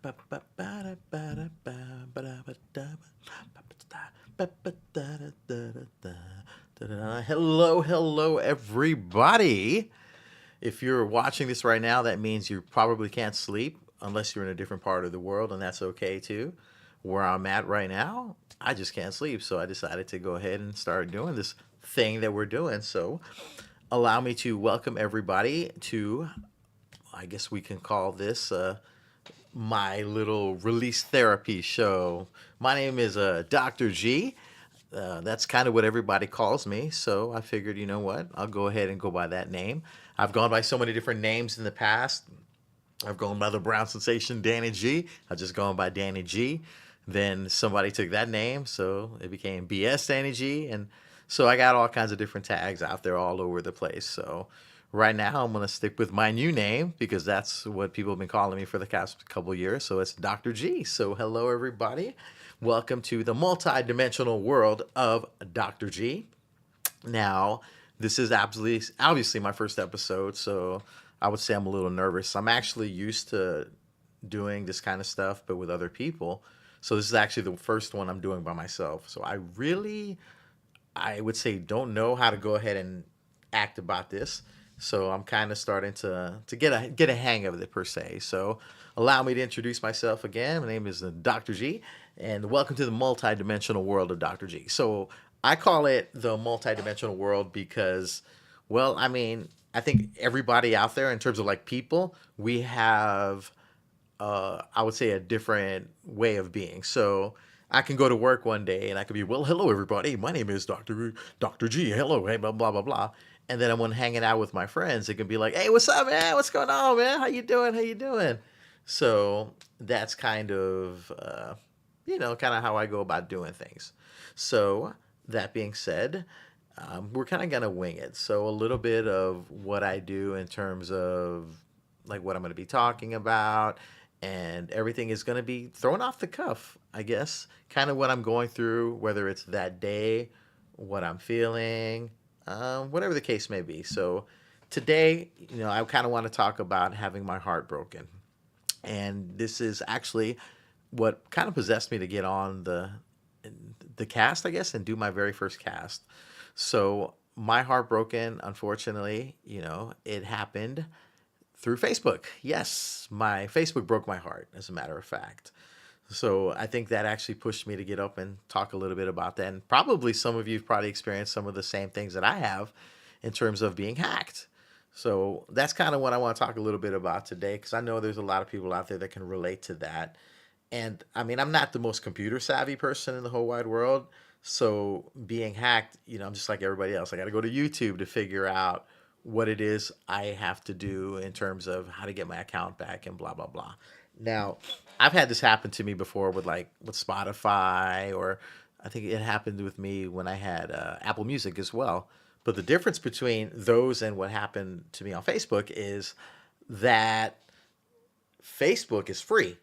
Hello, hello, everybody. If you're watching this right now, that means you probably can't sleep unless you're in a different part of the world, and that's okay too. Where I'm at right now, I just can't sleep, so I decided to go ahead and start doing this thing that we're doing. So, allow me to welcome everybody to, I guess we can call this my little release therapy show. My name is Dr. G. That's kind of what everybody calls me. So I figured, you know what? I'll go ahead and go by that name. I've gone by so many different names in the past. I've gone by the Brown Sensation Danny G. I've just gone by Danny G. Then somebody took that name, so it became BS Danny G. And so I got all kinds of different tags out there all over the place. So right now I'm going to stick with my new name because that's what people have been calling me for the past couple of years. So it's Dr. G. So hello, everybody. Welcome to the multi-dimensional world of Dr. G. Now, this is absolutely obviously my first episode, so I would say I'm a little nervous. I'm actually used to doing this kind of stuff, but with other people. So this is actually the first one I'm doing by myself. So I would say, don't know how to go ahead and act about this. So I'm kind of starting to get a hang of it per se. So allow me to introduce myself again. My name is Dr. G, and welcome to the multidimensional world of Dr. G. So I call it the multidimensional world because, well, I mean, I think everybody out there in terms of like people, we have, I would say, a different way of being. So I can go to work one day and I could be, well, hello everybody, my name is Dr. G. Hello, hey, blah blah blah blah. And then I'm when hanging out with my friends, it can be like, hey, what's up, man? What's going on, man? How you doing? How you doing? So that's kind of, kind of how I go about doing things. So that being said, we're kind of gonna wing it. So a little bit of what I do in terms of like what I'm gonna be talking about, and everything is gonna be thrown off the cuff, I guess. Kind of what I'm going through, whether it's that day, what I'm feeling, whatever the case may be. So today, I kind of want to talk about having my heart broken, and this is actually what kind of possessed me to get on the cast, I guess, and do my very first cast. So my heart broken, unfortunately, it happened through Facebook. Yes, my Facebook broke my heart, as a matter of fact. So I think that actually pushed me to get up and talk a little bit about that. And probably some of you have probably experienced some of the same things that I have in terms of being hacked. So that's kind of what I want to talk a little bit about today, because I know there's a lot of people out there that can relate to that. And I mean, I'm not the most computer savvy person in the whole wide world. So being hacked, I'm just like everybody else. I got to go to YouTube to figure out what it is I have to do in terms of how to get my account back and blah, blah, blah. Now, I've had this happen to me before with Spotify, or I think it happened with me when I had Apple Music as well. But the difference between those and what happened to me on Facebook is that Facebook is free.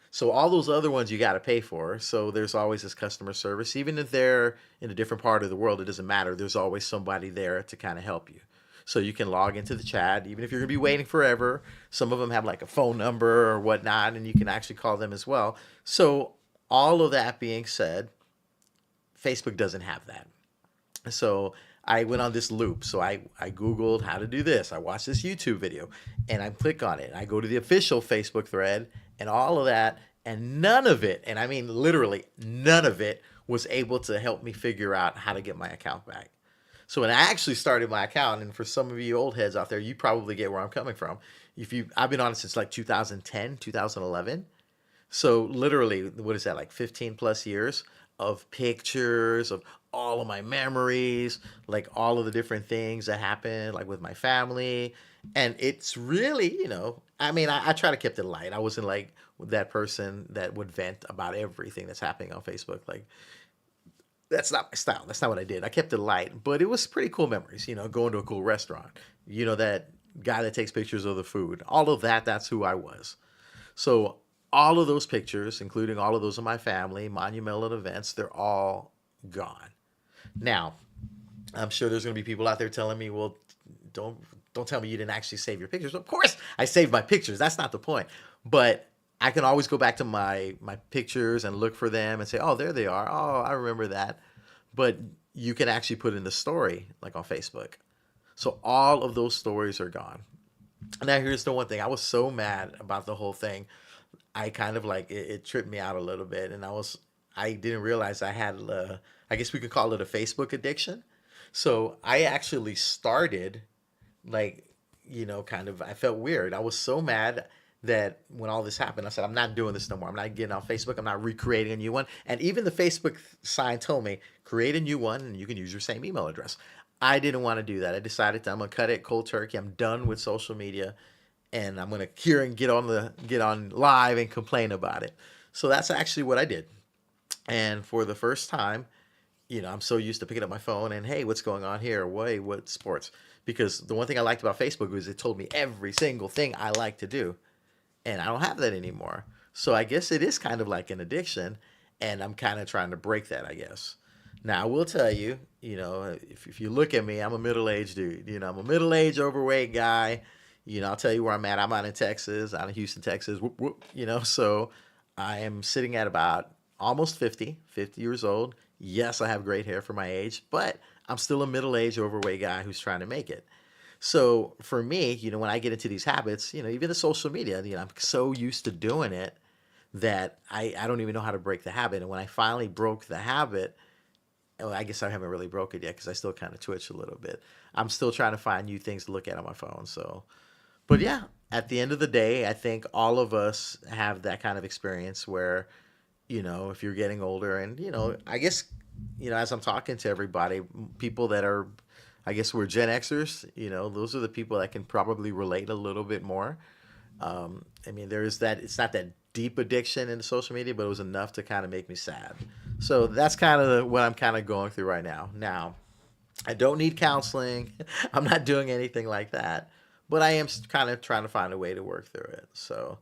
So all those other ones you got to pay for. So there's always this customer service. Even if they're in a different part of the world, it doesn't matter. There's always somebody there to kind of help you. So you can log into the chat, even if you're going to be waiting forever. Some of them have like a phone number or whatnot, and you can actually call them as well. So all of that being said, Facebook doesn't have that. So I went on this loop. So I Googled how to do this. I watched this YouTube video and I click on it. I go to the official Facebook thread and all of that. And none of it, and I mean literally none of it, was able to help me figure out how to get my account back. So when I actually started my account, and for some of you old heads out there, you probably get where I'm coming from. I've been on it since like 2010, 2011. So literally, what is that, like 15 plus years of pictures of all of my memories, like all of the different things that happened, like with my family. And it's really, I mean, I try to keep it light. I wasn't like that person that would vent about everything that's happening on Facebook. Like, that's not my style. That's not what I did. I kept it light, but it was pretty cool memories, going to a cool restaurant, that guy that takes pictures of the food, all of that, that's who I was. So all of those pictures, including all of those of my family, monumental events, they're all gone. Now, I'm sure there's going to be people out there telling me, well, don't tell me you didn't actually save your pictures. Of course, I saved my pictures. That's not the point. But I can always go back to my pictures and look for them and say, oh, there they are. Oh, I remember that. But you can actually put in the story like on Facebook. So all of those stories are gone. Now here's the one thing. I was so mad about the whole thing. I kind of like it tripped me out a little bit, and I didn't realize I had I guess we could call it a Facebook addiction. So I actually started like kind of I felt weird. I was so mad that when all this happened, I said, I'm not doing this no more. I'm not getting on Facebook. I'm not recreating a new one. And even the Facebook sign told me, create a new one and you can use your same email address. I didn't want to do that. I decided I'm gonna cut it cold turkey. I'm done with social media, and I'm gonna hear and get on live and complain about it. So that's actually what I did. And for the first time, I'm so used to picking up my phone and, hey, what's going on here? Wait, what sports? Because the one thing I liked about Facebook was it told me every single thing I like to do, and I don't have that anymore. So I guess it is kind of like an addiction, and I'm kind of trying to break that, I guess. Now I will tell you, if you look at me, I'm a middle-aged dude. I'm a middle-aged, overweight guy. I'll tell you where I'm at. I'm out in Texas, out in Houston, Texas. Whoop, whoop, so I am sitting at about almost 50 years old. Yes, I have great hair for my age, but I'm still a middle-aged, overweight guy who's trying to make it. So for me, when I get into these habits, even the social media, I'm so used to doing it that I don't even know how to break the habit. And when I finally broke the habit, well, I guess I haven't really broke it yet because I still kind of twitch a little bit. I'm still trying to find new things to look at on my phone. So, but yeah, at the end of the day, I think all of us have that kind of experience where, if you're getting older and, I guess, as I'm talking to everybody, people that are, I guess we're Gen Xers, those are the people that can probably relate a little bit more. I mean, there's that, it's not that deep addiction in social media, but it was enough to kind of make me sad. So that's kind of what I'm kind of going through right now. Now, I don't need counseling. I'm not doing anything like that, but I am kind of trying to find a way to work through it. So,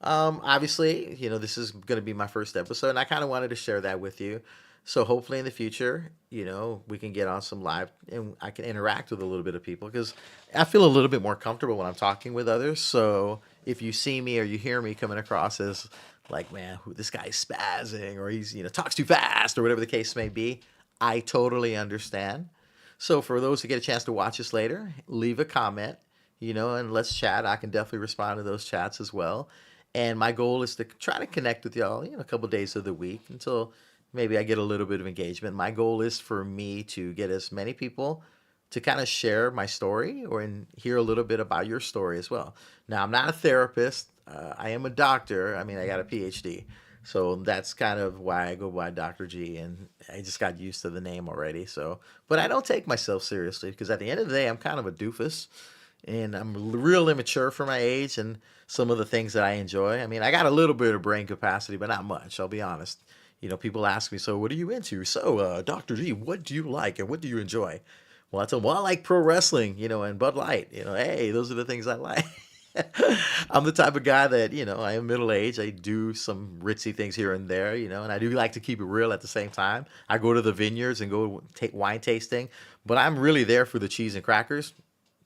obviously, this is going to be my first episode, and I kind of wanted to share that with you. So hopefully in the future, we can get on some live and I can interact with a little bit of people because I feel a little bit more comfortable when I'm talking with others. So if you see me or you hear me coming across as like, man, who this guy's spazzing or he's, talks too fast or whatever the case may be, I totally understand. So for those who get a chance to watch this later, leave a comment, and let's chat. I can definitely respond to those chats as well. And my goal is to try to connect with y'all, a couple days of the week until maybe I get a little bit of engagement. My goal is for me to get as many people to kind of share my story or hear a little bit about your story as well. Now, I'm not a therapist. I am a doctor. I mean, I got a PhD. So that's kind of why I go by Dr. G, and I just got used to the name already. So, but I don't take myself seriously because at the end of the day, I'm kind of a doofus and I'm real immature for my age and some of the things that I enjoy. I mean, I got a little bit of brain capacity, but not much, I'll be honest. People ask me, so what are you into? So, Dr. G, what do you like and what do you enjoy? Well, I tell them, well, I like pro wrestling, and Bud Light. Hey, those are the things I like. I'm the type of guy that, I am middle-aged. I do some ritzy things here and there, and I do like to keep it real at the same time. I go to the vineyards and go take wine tasting, but I'm really there for the cheese and crackers.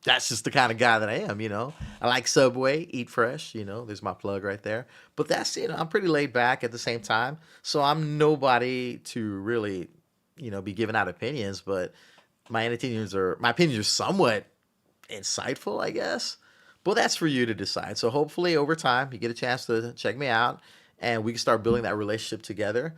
That's just the kind of guy that I am, I like Subway, eat fresh, there's my plug right there. But that's, I'm pretty laid back at the same time. So I'm nobody to really, be giving out opinions, but my opinions are somewhat insightful, I guess. But that's for you to decide. So hopefully over time you get a chance to check me out and we can start building that relationship together.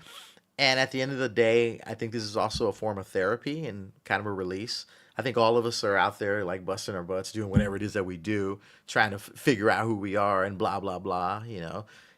And at the end of the day, I think this is also a form of therapy and kind of a release. I think all of us are out there like busting our butts, doing whatever it is that we do, trying to figure out who we are and blah, blah, blah.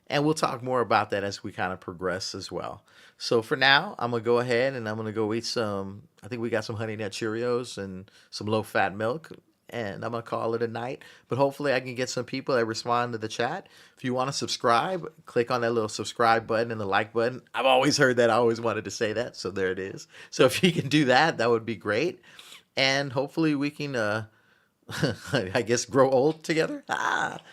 And we'll talk more about that as we kind of progress as well. So for now, I'm going to go ahead and I'm going to go eat I think we got some Honey Nut Cheerios and some low fat milk. And I'm going to call it a night. But hopefully I can get some people that respond to the chat. If you want to subscribe, click on that little subscribe button and the like button. I've always heard that. I always wanted to say that. So there it is. So if you can do that, that would be great. And hopefully we can, I guess, grow old together.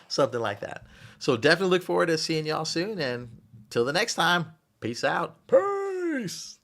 Something like that. So definitely look forward to seeing y'all soon. And till the next time, peace out. Peace.